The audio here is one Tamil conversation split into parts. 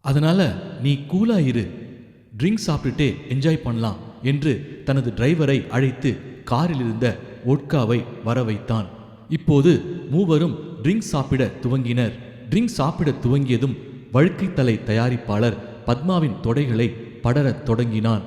அதனால நீ கூலா இரு, ட்ரிங்க் சாப்பிட்டுட்டே என்ஜாய் பண்ணலாம் என்று தனது டிரைவரை அழைத்து காரில் இருந்த வோட்காவை வர வைத்தான். இப்போது மூவரும் ட்ரிங்க் சாப்பிட துவங்கினர். ட்ரிங்க் சாப்பிட துவங்கியதும் வழுக்கை தலை தயாரிப்பாளர் பத்மாவின் தொடைகளை படரத் தொடங்கினான்.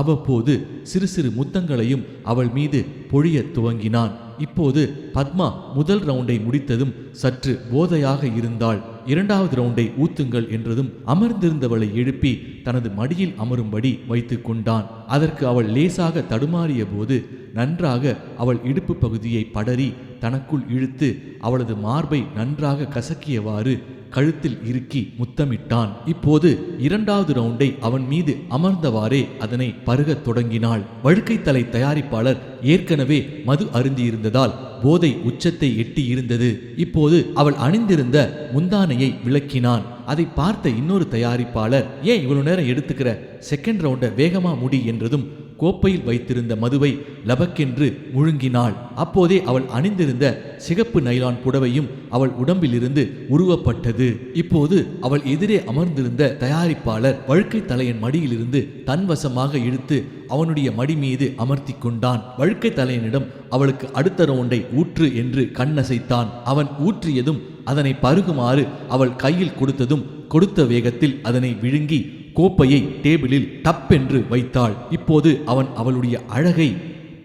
அவ்வப்போது சிறு சிறு முத்தங்களையும் அவள் மீது பொழியத் துவங்கினான். இப்போது பத்மா முதல் ரவுண்டை முடித்ததும் சற்று போதையாக இருந்தாள். இரண்டாவது ரவுண்டை ஊத்துங்கள் என்றதும் அமர்ந்திருந்தவளை எழுப்பி தனது மடியில் அமரும்படி வைத்து கொண்டான். அதற்கு அவள் லேசாக தடுமாறிய போது நன்றாக அவள் இடுப்பு பகுதியை படரி தனக்குள் இழுத்து அவளது மார்பை நன்றாக கசக்கியவாறு கழுத்தில் இறுக்கி முத்தமிட்டான். இப்போது இரண்டாவது ரவுண்டை அவன் மீது அமர்ந்தவாறே அதனை பருகத் தொடங்கினாள். வழுக்கை தலை தயாரிப்பாளர் ஏற்கனவே மது அருந்தியிருந்ததால் போதை உச்சத்தை எட்டி இருந்தது. இப்போது அவள் அணிந்திருந்த முந்தானையை விளக்கினான். அதை பார்த்த இன்னொரு தயாரிப்பாளர், ஏன் இவ்வளவு நேரம் எடுத்துக்கிற, செகண்ட் ரவுண்டை வேகமா முடி என்றதும் கோப்பையில் வைத்திருந்த மதுவை லபக்கென்று முழுங்கினாள். அப்போதே அவள் அணிந்திருந்த சிகப்பு நைலான் புடவையும் அவள் உடம்பிலிருந்து உருவப்பட்டது. இப்போது அவள் எதிரே அமர்ந்திருந்த தயாரிப்பாளர் வழுக்கை தலையன் மடியிலிருந்து தன்வசமாக இழுத்து அவனுடைய மடி மீது அமர்த்தி கொண்டான். வழுக்கை தலையனிடம் அவளுக்கு அடுத்த ரவுண்டை ஊற்று என்று கண்ணசைத்தான். அவன் ஊற்றியதும் அதனை பருகுமாறு அவள் கையில் கொடுத்ததும் கொடுத்த வேகத்தில் அதனை விழுங்கி கோப்பையை டேபிளில் டப்பென்று வைத்தாள். இப்போது அவன் அவளுடைய அழகை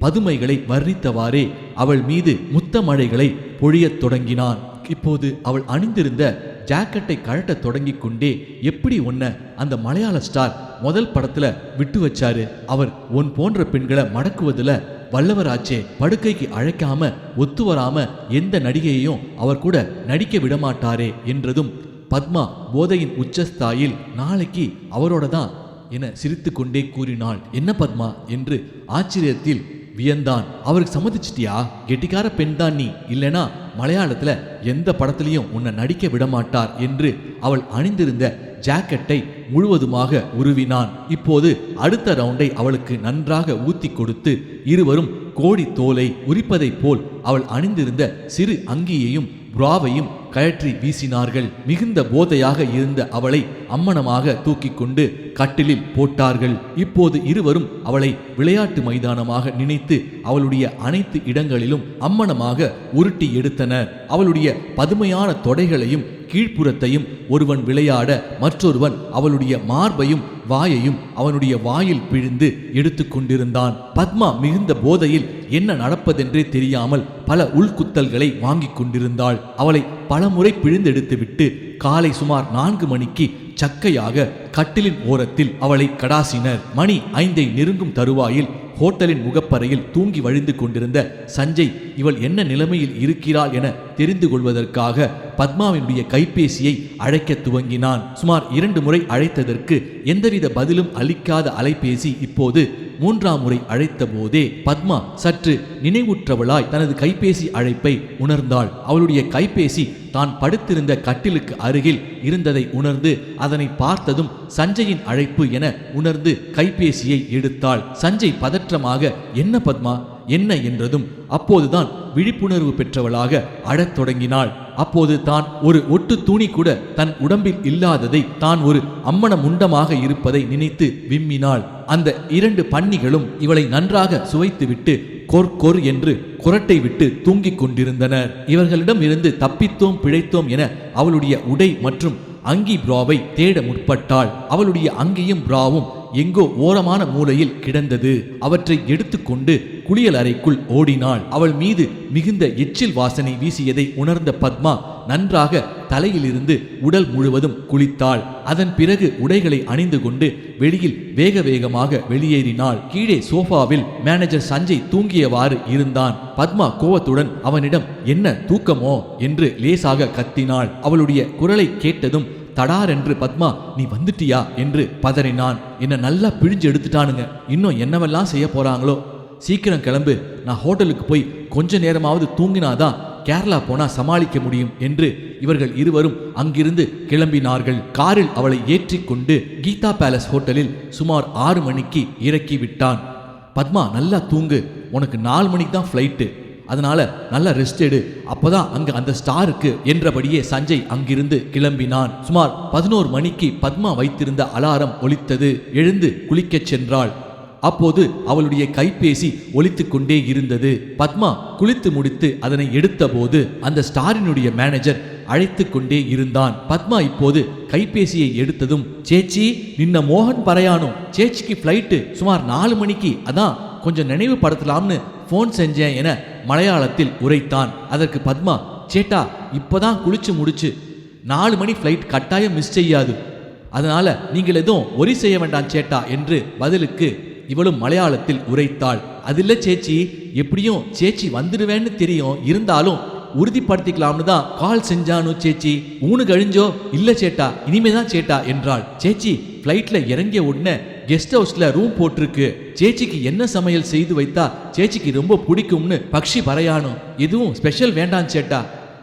பதுமைகளை வர்ணித்தவாறே அவள் மீது முத்தமழைகளை பொழியத் தொடங்கினான். இப்போது அவள் அணிந்திருந்த ஜாக்கெட்டை கழட்ட தொடங்கி கொண்டே, எப்படி ஒன்ன அந்த மலையாள ஸ்டார் முதல் படத்துல விட்டு வச்சாரு, அவர் உன் போன்ற பெண்களை மடக்குவதுல வல்லவராச்சே, படுக்கைக்கு அழைக்காம ஒத்து வராம எந்த நடிகையையும் அவர் கூட நடிக்க விடமாட்டாரே என்றதும் பத்மா போதையின் உச்சஸ்தாயில், நாளைக்கு அவரோட தான் என சிரித்து கொண்டே கூறினாள். என்ன பத்மா என்று ஆச்சரியத்தில் வியந்தான். அவருக்கு சம்மதிச்சிட்டியா? கெட்டிக்கார பெண் தான் நீ, இல்லைனா மலையாளத்துல எந்த படத்திலையும் உன்னை நடிக்க விடமாட்டார் என்று அவள் அணிந்திருந்த ஜாக்கெட்டை முழுவதுமாக உருவினான். இப்போது அடுத்த ரவுண்டை அவளுக்கு நன்றாக ஊத்தி கொடுத்து இருவரும் கோழி தோலை உரிப்பதைப் போல் அவள் அணிந்திருந்த சிறு அங்கியையும் பிராவையும் கழற்றி வீசினார்கள். மிகுந்த போதையாக இருந்த அவளை அம்மனமாக தூக்கி கொண்டு கட்டிலில் போட்டார்கள். இப்போது இருவரும் அவளை விளையாட்டு மைதானமாக நினைத்து அவளுடைய அனைத்து இடங்களிலும் அம்மனமாக உருட்டி எடுத்தனர். அவளுடைய பதுமையான தொடைகளையும் கீழ்ப்புறத்தையும் ஒருவன் விளையாட மற்றொருவன் அவளுடைய மார்பையும் வாயையும் அவனுடைய வாயில் பிழிந்து எடுத்து கொண்டிருந்தான். பத்மா மிகுந்த போதையில் என்ன நடப்பதென்றே தெரியாமல் பல உள்குத்தல்களை வாங்கி கொண்டிருந்தாள். அவளை பலமுறை பிழிந்தெடுத்துவிட்டு காலை சுமார் 4 மணிக்கு சக்கையாக கட்டிலின் ஓரத்தில் அவளை கடாசினர். மணி 5 நெருங்கும் தருவாயில் ஹோட்டலின் முகப்பறையில் தூங்கி வழிந்து கொண்டிருந்த சஞ்சய் இவள் என்ன நிலைமையில் இருக்கிறாள் என தெரிந்து கொள்வதற்காக பத்மாவினுடைய கைபேசியை அழைக்க துவங்கினான். சுமார் 2 முறை அழைத்ததற்கு எந்தவித பதிலும் அளிக்காத அலைபேசி இப்போது 3ஆம் முறை அழைத்த போதே பத்மா சற்று நினைவுற்றவளாய் தனது கைபேசி அழைப்பை உணர்ந்தாள். அவளுடைய கைபேசி தான் படுத்திருந்த கட்டிலுக்கு அருகில் இருந்ததை உணர்ந்து அதனை பார்த்ததும் சஞ்சயின் அழைப்பு என உணர்ந்து கைபேசியை எடுத்தாள். சஞ்சய் பதற்றமாக, என்ன பத்மா என்ன என்றதும் அப்போதுதான் விழிப்புணர்வு பெற்றவளாக அழத் தொடங்கினாள். அப்போது தான் ஒரு ஒட்டு துணி கூட தன் உடம்பில் இல்லாததை, தான் ஒரு அம்மன முண்டமாக இருப்பதை நினைத்து விம்மினாள். அந்த 2 பன்னிகளும் இவளை நன்றாக சுவைத்துவிட்டு கொர் கொர் என்று குரட்டை விட்டு தூங்கிக் கொண்டிருந்தனர். இவர்களிடம் இருந்து தப்பித்தோம் பிழைத்தோம் என அவளுடைய உடை மற்றும் அங்கி பிராவை தேட முற்பட்டாள். அவளுடைய அங்கியும் பிராவும் எங்கோ ஓரமான மூலையில் கிடந்தது. அவற்றை எடுத்துக்கொண்டு குளியல் அறைக்குள் ஓடினாள். அவள் மீது மிகுந்த எச்சில் வாசனை வீசியதை உணர்ந்த பத்மா நன்றாக தலையிலிருந்து உடல் முழுவதும் குளித்தாள். அதன் பிறகு உடைகளை அணிந்து கொண்டு வெளியில் வேக வேகமாக வெளியேறினாள். கீழே சோஃபாவில் மேனேஜர் சஞ்சய் தூங்கியவாறு இருந்தான். பத்மா கோவத்துடன் அவனிடம், என்ன தூக்கமோ என்று லேசாக கத்தினாள். அவளுடைய குரலை கேட்டதும் தடாரென்று பத்மா, நீ வந்துட்டியா என்று பதறினான். என்ன நல்லா பிழிஞ்சு எடுத்துட்டானுங்க, இன்னும் என்னவெல்லாம் செய்ய போறாங்களோ, சீக்கிரம் கிளம்பு, நான் ஹோட்டலுக்கு போய் கொஞ்ச நேரமாவது தூங்கினாதான் கேரளா போனா சமாளிக்க முடியும் என்று இவர்கள் இருவரும் அங்கிருந்து கிளம்பினார்கள். காரில் அவளை ஏற்றி கொண்டு கீதா பேலஸ் ஹோட்டலில் சுமார் 6 மணிக்கு இறக்கி விட்டான். பத்மா நல்லா தூங்கு, உனக்கு 4 மணிக்கு தான் ஃப்ளைட்டு, அதனால நல்லா ரெஸ்ட் எடு, அப்பதான் அங்க அந்த ஸ்டாருக்கு என்றபடியே சஞ்சய் அங்கிருந்து கிளம்பினான். சுமார் 11 மணிக்கு பத்மா வைத்திருந்த அலாரம் ஒலித்தது. எழுந்து குளிக்கச் சென்றாள். அப்போது அவளுடைய கைபேசி ஒலித்து கொண்டே இருந்தது. பத்மா குளித்து முடித்து அதனை எடுத்தபோது அந்த ஸ்டாரினுடைய மேனேஜர் அழைத்து கொண்டே இருந்தான். பத்மா இப்போது கைபேசியை எடுத்ததும், சேச்சி நின்ன மோகன் பரையானும், சேச்சிக்கு ஃப்ளைட்டு சுமார் 4 மணிக்கு, அதான் கொஞ்சம் நினைவு படுத்தலாம்னு ஃபோன் செஞ்சேன் என மலையாளத்தில் உரைத்தான். அதற்கு பத்மா, சேட்டா இப்பதான் குளிச்சு முடிச்சு, 4 மணி ஃப்ளைட் கட்டாயம் மிஸ் செய்யாது, அதனால நீங்கள் எதுவும் ஒரி செய்ய வேண்டாம் சேட்டா என்று பதிலுக்கு இவளும் மலையாளத்தில் உரைத்தாள். அதில்ல சேச்சி, எப்படியும் சேச்சி வந்துடுவேன்னு தெரியும், இருந்தாலும் உறுதிப்படுத்திக்கலாம்னு தான் கால் செஞ்சானு சேச்சி. ஊனு கழிஞ்சோ? இல்ல சேட்டா, இனிமேதான் சேட்டா என்றாள். சேச்சி ஃப்ளைட்ல இறங்கிய உடனே கெஸ்ட் ஹவுஸ்ல ரூம் போட்டிருக்கு, சேச்சிக்கு என்ன சமையல் செய்து வைத்தா சேச்சிக்கு ரொம்ப பிடிக்கும்னு பக்ஷி பரையானும். எதுவும் ஸ்பெஷல் வேண்டாம் சேட்டா,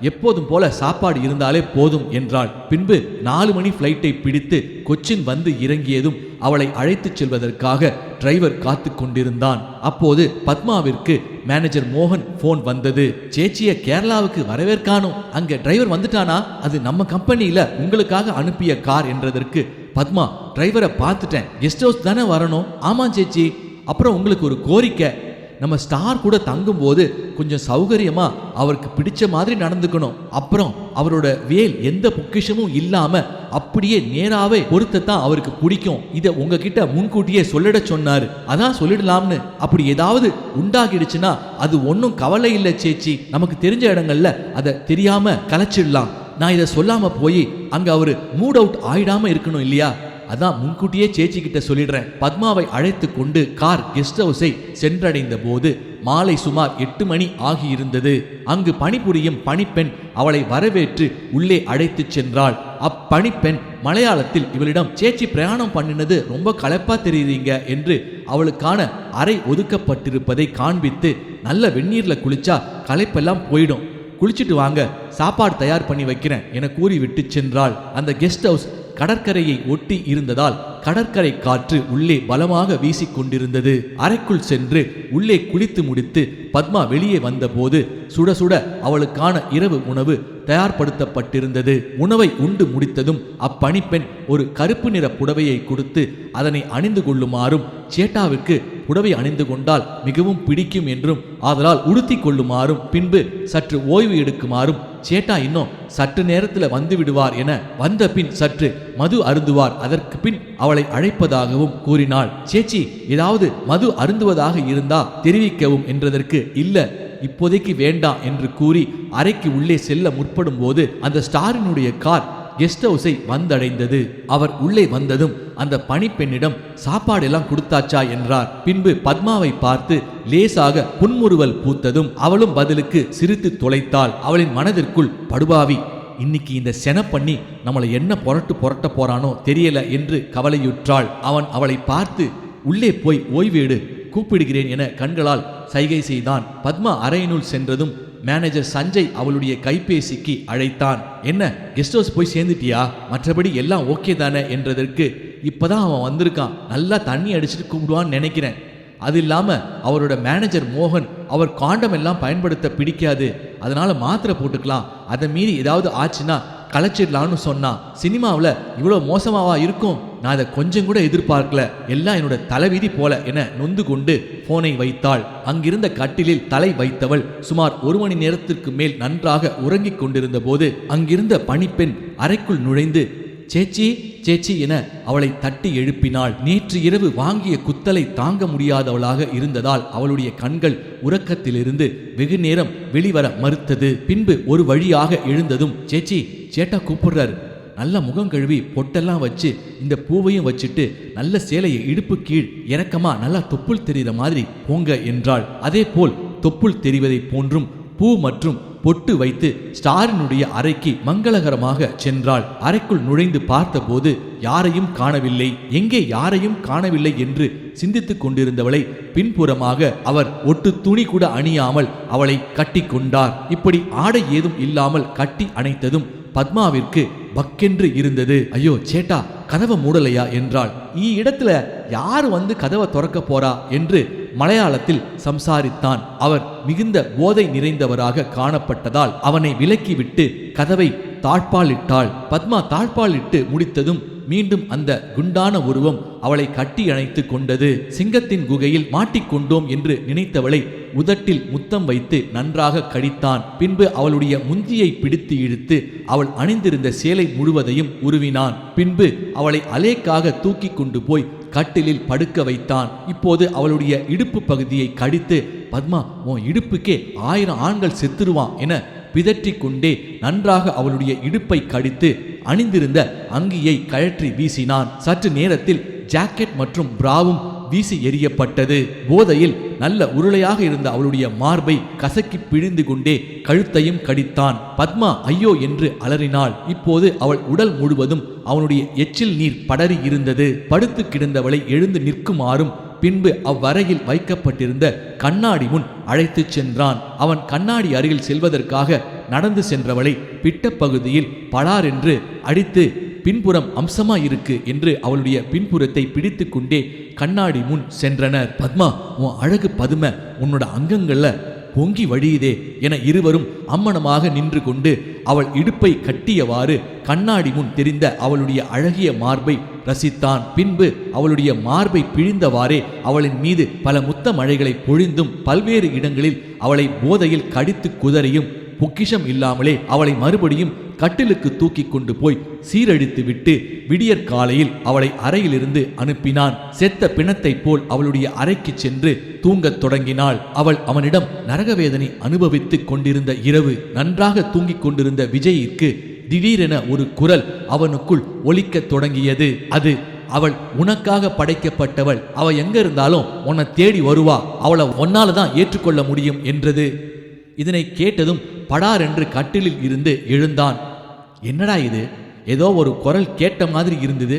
எப்போதும் போல சாப்பாடு இருந்தாலே போதும் என்றாள். பின்பு 4 மணி ஃப்ளைட்டை பிடித்து கொச்சின் வந்து இறங்கியதும் அவளை அழைத்துச் செல்வதற்காக டிரைவர் காத்து கொண்டிருந்தான். அப்போது பத்மாவிற்கு மேனேஜர் மோகன் போன் வந்தது. சேச்சிய கேரளாவுக்கு வரவேற்கானும், அங்க டிரைவர் வந்துட்டானா, அது நம்ம கம்பெனியில உங்களுக்காக அனுப்பிய கார் என்றதற்கு பத்மா, டிரைவரை பார்த்துட்டேன், கெஸ்ட் ஹவுஸ் தானே வரணும். ஆமா சேச்சி, அப்புறம் உங்களுக்கு ஒரு கோரிக்கை, நம்ம ஸ்டார் கூட தங்கும் போது கொஞ்சம் சௌகரியமா அவருக்கு பிடிச்ச மாதிரி நடந்துக்கணும். அப்புறம் அவரோட வேல் எந்த பொக்கிஷமும் இல்லாம அப்படியே நேராவே பொருத்தத்தான் அவருக்கு பிடிக்கும். இதை உங்ககிட்ட முன்கூட்டியே சொல்லிட சொன்னாரு, அதான் சொல்லிடலாம்னு. அப்படி ஏதாவது உண்டாகிடுச்சுன்னா அது ஒன்னும் கவலை இல்லை சேச்சி, நமக்கு தெரிஞ்ச இடங்கள்ல அதை தெரியாம கலைச்சிடலாம். நான் இதை சொல்லாம போய் அங்க அவரு மூட் அவுட் ஆயிடாம இருக்கணும் இல்லையா, அதான் முன்கூட்டியே சேச்சி கிட்ட சொல்லிடுறேன். பத்மாவை அழைத்து கொண்டு கார் கெஸ்ட் ஹவுஸை சென்றடைந்த போது மாலை சுமார் 8 மணி ஆகியிருந்தது. அங்கு பணிபுரியும் பணிப்பெண் அவளை வரவேற்று உள்ளே அழைத்து சென்றாள். அப்பணிப்பெண் மலையாளத்தில் இவளிடம், சேச்சி பிரயாணம் பண்ணினது ரொம்ப களைப்பா தெரியுறீங்க என்று அவளுக்கான அறை ஒதுக்கப்பட்டிருப்பதை காண்பித்து, நல்ல வெந்நீர்ல குளிச்சா களைப்பெல்லாம் போயிடும், குளிச்சுட்டு வாங்க, சாப்பாடு தயார் பண்ணி வைக்கிறேன் என கூறி விட்டு சென்றாள். அந்த கெஸ்ட் ஹவுஸ் கடற்கரையை ஒட்டி இருந்ததால் கடற்கரை காற்று உள்ளே பலமாக வீசிக்கொண்டிருந்தது. அறைக்குள் சென்று உள்ளே குளித்து முடித்து பத்மா வெளியே வந்தபோது சுட சுட அவளுக்கான இரவு உணவு தயார்படுத்தப்பட்டிருந்தது. உணவை உண்டு முடித்ததும் அப்பணிப்பெண் ஒரு கருப்பு நிற புடவையை கொடுத்து அதனை அணிந்து கொள்ளுமாறும், சேட்டாவிற்கு புடவை அணிந்து கொண்டால் மிகவும் பிடிக்கும் என்றும் ஆதலால் உடுத்தி கொள்ளுமாறும், பின்பு சற்று ஓய்வு எடுக்குமாறும், சேட்டா இன்னும் சற்று நேரத்தில் வந்து விடுவார் என, வந்த பின் சற்று மது அருந்துவார், அதற்கு பின் அவளை அழைப்பதாகவும் கூறினாள். சேச்சி ஏதாவது மது அருந்துவதாக இருந்தா தெரிவிக்கவும் என்றதற்கு, இல்ல இப்போதைக்கு வேண்டாம் என்று கூறி அறைக்கு உள்ளே செல்ல முற்படும் போது அந்த ஸ்டாரினுடைய கார் கெஸ்ட் ஹவுஸை வந்தடைந்தது. அவர் உள்ளே வந்ததும் அந்த பணிப்பெண்ணிடம், சாப்பாடு எல்லாம் கொடுத்தாச்சா என்றார். பின்பு பத்மாவை பார்த்து லேசாக புன்முறுவல் பூத்ததும் அவளும் பதிலுக்கு சிரித்து தொலைத்தாள். அவளின் மனதிற்குள், படுபாவி, இன்னைக்கு இந்த சென பண்ணி நம்மளை என்ன புரட்ட போறானோ தெரியல என்று கவலையுற்றாள். அவன் அவளை பார்த்து, உள்ளே போய் ஓய்வு எடு, கூப்பிடுகிறேன் என கண்களால் சைகை செய்தான். பத்மா அறையினுள் சென்றதும் மேனேஜர் சஞ்சய் அவளுடைய கைபேசிக்கு அழைத்தான். என்ன கெஸ்ட் ஹவுஸ் போய் சேர்ந்துட்டியா, மற்றபடி எல்லாம் ஓகே தானே என்றதற்கு, இப்பதான் அவன் வந்திருக்கான், நல்லா தண்ணி அடிச்சுட்டு கூப்பிடுவான்னு நினைக்கிறேன். அது இல்லாம அவரோட மேனேஜர் மோகன், அவர் காண்டம் எல்லாம் பயன்படுத்த பிடிக்காது, அதனால மாத்திரை போட்டுக்கலாம், அதை மீறி ஏதாவது ஆச்சுன்னா கலைச்சிடலான்னு சொன்னான். சினிமாவில் இவ்வளோ மோசமாவா இருக்கும், நான் அதை கொஞ்சம் கூட எதிர்பார்க்கல, எல்லாம் என்னோட தலைவிதி போல என நொந்து கொண்டு போனை வைத்தாள். அங்கிருந்த கட்டிலில் தலை வைத்தவள் சுமார் 1 மணி நேரத்திற்கு மேல் நன்றாக உறங்கிக் கொண்டிருந்த போது அங்கிருந்த பணிப்பெண் அறைக்குள் நுழைந்து, சேச்சி சேச்சி என அவளை தட்டி எழுப்பினாள். நேற்று இரவு வாங்கிய குத்தலை தாங்க முடியாதவளாக இருந்ததால் அவளுடைய கண்கள் உறக்கத்திலிருந்து வெகு நேரம் வெளிவர மறுத்தது. பின்பு ஒரு வழியாக எழுந்ததும், சேச்சி சேட்டா கூப்பிடுறாரு, நல்ல முகம் கழுவி பொட்டெல்லாம் வச்சு இந்த பூவையும் வச்சுட்டு நல்ல சேலையை இடுப்பு கீழ் இறக்கமா நல்லா தொப்புள் தெரிகிற மாதிரி போங்க என்றாள். அதே போல் தொப்புள் தெரிவதை போன்றும் பூ மற்றும் பொட்டு வைத்து ஸ்டாரினுடைய அறைக்கு மங்களகரமாக சென்றாள். அறைக்குள் நுழைந்து பார்த்தபோது யாரையும் காணவில்லை. எங்கே யாரையும் காணவில்லை என்று சிந்தித்துக் கொண்டிருந்தவளை பின்புறமாக அவர் ஒட்டு துணி கூட அணியாமல் அவளை கட்டி கொண்டார். இப்படி ஆடை ஏதும் இல்லாமல் கட்டி அணைத்ததும் பத்மாவிற்கு பக்கென்று இருந்தது. ஐயோ சேட்டா, கதவை மூடலையா என்றாள். இடத்துல யாரு வந்து கதவை திறக்க போறா என்று மலையாளத்தில் சம்சாரித்தான். அவர் மிகுந்த போதை நிறைந்தவராக காணப்பட்டதால் அவனை விலக்கிவிட்டு கதவை தாழ்பாலிட்டாள். பத்மா தாழ்பாலிட்டு முடித்ததும் மீண்டும் அந்த குண்டான உருவம் அவளை கட்டி அணைத்து கொண்டது. சிங்கத்தின் குகையில் மாட்டிக்கொண்டோம் என்று நினைத்தவளை உதட்டில் முத்தம் வைத்து நன்றாக கடித்தான். பின்பு அவளுடைய முந்தியை பிடித்து இழுத்து அவள் அணிந்திருந்த சேலை முழுவதையும் உருவினான். பின்பு அவளை அலேக்காக தூக்கி கொண்டு போய் கட்டிலில் படுக்க வைத்தான். இப்போது அவளுடைய இடுப்பு பகுதியை கடித்து, பத்மா, உன் இடுப்புக்கே 1000 ஆண்கள் செத்துருவான் என பிதற்றிக் கொண்டே நன்றாக அவளுடைய இடுப்பை கடித்து அணிந்திருந்த அங்கியை கழற்றி வீசினான். சற்று நேரத்தில் ஜாக்கெட் மற்றும் பிராவும் வீசி எறியப்பட்டது. போதையில் நல்ல உருளையாக இருந்த அவளுடைய மார்பை கசக்கி பிழிந்து கொண்டே கழுத்தையும் கடித்தான். பத்மா ஐயோ என்று அலறினாள். இப்போது அவள் உடல் முழுவதும் அவனுடைய எச்சில் நீர் படறி இருந்தது. படுத்து கிடந்தவளை எழுந்து நிற்குமாறும் பின்பு அவ்வறையில் வைக்கப்பட்டிருந்த கண்ணாடி முன் அழைத்து சென்றான். அவன் கண்ணாடி அருகில் செல்வதற்காக நடந்து சென்றவளை பிட்டப்பகுதியில் படார் என்று அடித்து, பின்புறம் அம்சமா இருக்கு என்று அவளுடைய பின்புறத்தை பிடித்து கொண்டே கண்ணாடி முன் சென்றனர். பத்மா, உன் அழகு பதுமை உன்னோட அங்கங்கள்ல பொங்கி வழியுதே என இருவரும் அம்மனமாக நின்று கொண்டு அவள் இடுப்பை கட்டியவாறு கண்ணாடி முன் தெரிந்த அவளுடைய அழகிய மார்பை ரசித்தான். பின்பு அவளுடைய மார்பை பிழிந்தவாறே அவளின் மீது பல முத்த மழைகளை பொழிந்தும் பல்வேறு இடங்களில் அவளை போதையில் கடித்து குதறியும் பொக்கிஷம் இல்லாமலே அவளை மறுபடியும் கட்டிலுக்கு தூக்கி கொண்டு போய் சீரழித்து விட்டு விடியற் காலையில் அவளை அறையிலிருந்து அனுப்பினான். செத்த பிணத்தை போல் அவளுடைய அறைக்கு சென்று தூங்கத் தொடங்கினாள். அவள் அவனிடம் நரகவேதனை அனுபவித்துக் கொண்டிருந்த இரவு. நன்றாக தூங்கிக் கொண்டிருந்த விஜயிற்கு திடீரென ஒரு குரல் அவனுக்குள் ஒலிக்கத் தொடங்கியது. அது அவள் உனக்காக படைக்கப்பட்டவள், அவ எங்க இருந்தாலும் உன்னை தேடி வருவா, அவளை ஒன்னாலதான் ஏற்றுக்கொள்ள முடியும் என்றது. இதனை கேட்டதும் படார் என்று கட்டிலில் இருந்து எழுந்தான். என்னடா இது, ஏதோ ஒரு குரல் கேட்ட மாதிரி இருந்தது,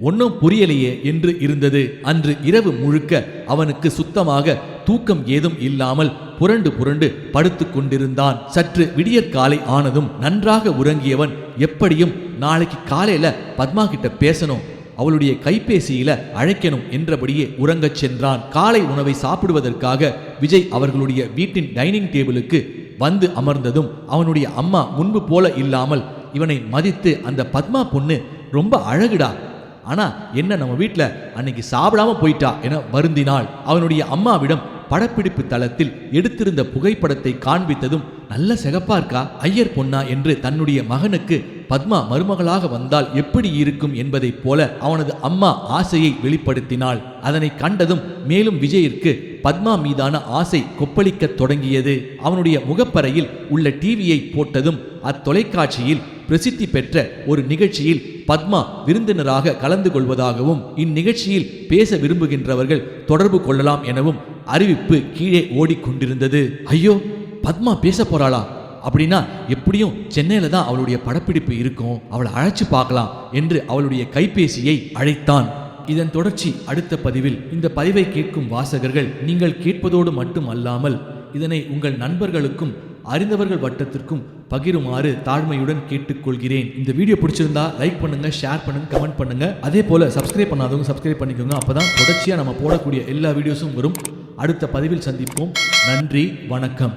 ஒன்னும் புரியலையே என்று இருந்தது. அன்று இரவு முழுக்க அவனுக்கு சுத்தமாக தூக்கம் ஏதும் இல்லாமல் புரண்டு புரண்டு படுத்து கொண்டிருந்தான். சற்று விடியற்காலை ஆனதும் நன்றாக உறங்கியவன் எப்படியும் நாளைக்கு காலையில பத்மா கிட்ட பேசணும், அவளுடைய கைபேசியில அழைக்கணும் என்றபடியே உறங்கச் சென்றான். காலை உணவை சாப்பிடுவதற்காக விஜய் அவர்களுடைய வீட்டின் டைனிங் டேபிளுக்கு வந்து அமர்ந்ததும் அவனுடைய அம்மா முன்பு போல இல்லாமல் இவனை மதித்து, அந்த பத்மா பொண்ணு ரொம்ப அழகுடா, ஆனா என்ன நம்ம வீட்டுல அன்னைக்கு சாப்பிடாம போயிட்டா என வருந்தினாள். அவனுடைய அம்மாவிடம் படப்பிடிப்பு தளத்தில் எடுத்திருந்த புகைப்படத்தை காண்பித்ததும், நல்ல சிகப்பா இருக்கா, ஐயர் பொண்ணா என்று தன்னுடைய மகனுக்கு பத்மா மருமகளாக வந்தால் எப்படி இருக்கும் என்பதைப் போல அவனது அம்மா ஆசையை வெளிப்படுத்தினாள். அதனை கண்டதும் மேலும் விஜயிற்கு பத்மா மீதான ஆசை கொப்பளிக்க தொடங்கியது. அவனுடைய முகப்பறையில் உள்ள டிவியை போட்டதும் அத்தொலைக்காட்சியில் பிரசித்தி பெற்ற ஒரு நிகழ்ச்சியில் பத்மா விருந்தினராக கலந்து கொள்வதாகவும் இந்நிகழ்ச்சியில் பேச விரும்புகின்றவர்கள் தொடர்பு கொள்ளலாம் எனவும் அறிவிப்பு கீழே ஓடிக்கொண்டிருந்தது. ஐயோ, பத்மா பேச போறாளா? அப்படின்னா எப்படியும் சென்னையில தான் அவளுடைய படப்பிடிப்பு இருக்கும், அவளை அழைச்சு பார்க்கலாம் என்று அவளுடைய கைபேசியை அழைத்தான். இதன் தொடர்ச்சி அடுத்த பதிவில். இந்த பதிவை கேட்கும் வாசகர்கள் நீங்கள் கேட்பதோடு மட்டும் அல்லாமல் இதனை உங்கள் நண்பர்களுக்கும் அறிந்தவர்கள் வட்டத்திற்கும் பகிருமாறு தாழ்மையுடன் கேட்டுக்கொள்கிறேன். இந்த வீடியோ பிடிச்சிருந்தா லைக் பண்ணுங்க, ஷேர் பண்ணுங்க, கமெண்ட் பண்ணுங்க. அதே போல சப்ஸ்கிரைப் பண்ணாதவங்க சப்ஸ்கிரைப் பண்ணிக்கோங்க. அப்பதான் தொடர்ச்சியா நம்ம போடக்கூடிய எல்லா வீடியோஸும் வரும். அடுத்த பதிவில் சந்திப்போம். நன்றி, வணக்கம்.